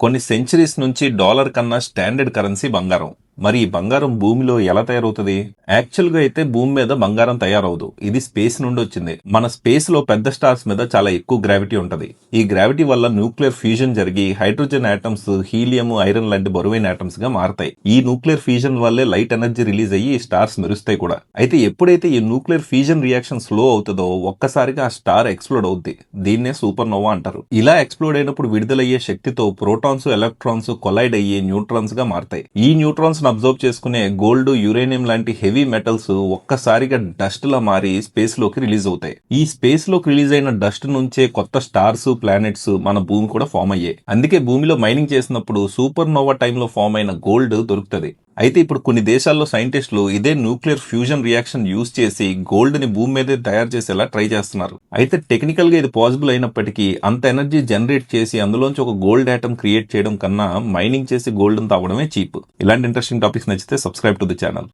కొన్ని సెంచరీస్ నుంచి డాలర్ కన్నా స్టాండర్డ్ కరెన్సీ బంగారం. మరి ఈ బంగారం భూమిలో ఎలా తయారవుతుంది? యాక్చువల్ గా అయితే భూమి మీద బంగారం తయారవదు. ఇది స్పేస్ నుండి వచ్చింది. మన స్పేస్ లో పెద్ద స్టార్స్ మీద చాలా ఎక్కువ గ్రావిటీ ఉంటది. ఈ గ్రావిటీ వల్ల న్యూక్లియర్ ఫ్యూజన్ జరిగి హైడ్రోజన్ ఆటమ్స్, హీలియం, ఐరన్ లాంటి బరువైన ఆటమ్స్ గా మారతాయి. ఈ న్యూక్లియర్ ఫ్యూజన్ వల్లే లైట్ ఎనర్జీ రిలీజ్ అయ్యి స్టార్స్ మెరుస్తాయి కూడా. అయితే ఎప్పుడైతే ఈ న్యూక్లియర్ ఫ్యూజన్ రియాక్షన్ స్లో అవుతుందో ఒక్కసారిగా ఆ స్టార్ ఎక్స్ప్లోడ్ అవుద్ది. దీన్నే సూపర్ నోవా అంటారు. ఇలా ఎక్స్ప్లోడ్ అయినప్పుడు విడుదలయ్యే శక్తితో ప్రోటాన్స్, ఎలక్ట్రాన్స్ కొలైడ్ అయ్యి న్యూట్రాన్స్ గా మారతాయి. ఈ న్యూట్రాన్స్ అబ్జర్వ్ చేసుకునే గోల్డ్, యురేనియం లాంటి హెవీ మెటల్స్ ఒక్కసారిగా డస్ట్ లా మారి స్పేస్ లోకి రిలీజ్ అవుతాయి. ఈ స్పేస్ లోకి రిలీజ్ అయిన డస్ట్ నుంచే కొత్త స్టార్స్, ప్లానెట్స్, మన భూమి కూడా ఫామ్ అయ్యాయి. అందుకే భూమిలో మైనింగ్ చేసినప్పుడు సూపర్ నోవా టైంలో ఫామ్ అయిన గోల్డ్ దొరుకుతుంది. అయితే ఇప్పుడు కొన్ని దేశాల్లో సైంటిస్టులు ఇదే న్యూక్లియర్ ఫ్యూజన్ రియాక్షన్ యూజ్ చేసి గోల్డ్ ని భూమి మీదే తయారు చేసేలా ట్రై చేస్తున్నారు. అయితే టెక్నికల్ గా ఇది పాసిబుల్ అయినప్పటికీ అంత ఎనర్జీ జనరేట్ చేసి అందులోంచి ఒక గోల్డ్ ఆటమ్ క్రియేట్ చేయడం కన్నా మైనింగ్ చేసి గోల్డ్ ని తాగడమే చీప్. ఇలాంటి ఇంట్రెస్టింగ్ టాపిక్స్ నచ్చితే సబ్స్క్రైబ్ టు ది ఛానల్.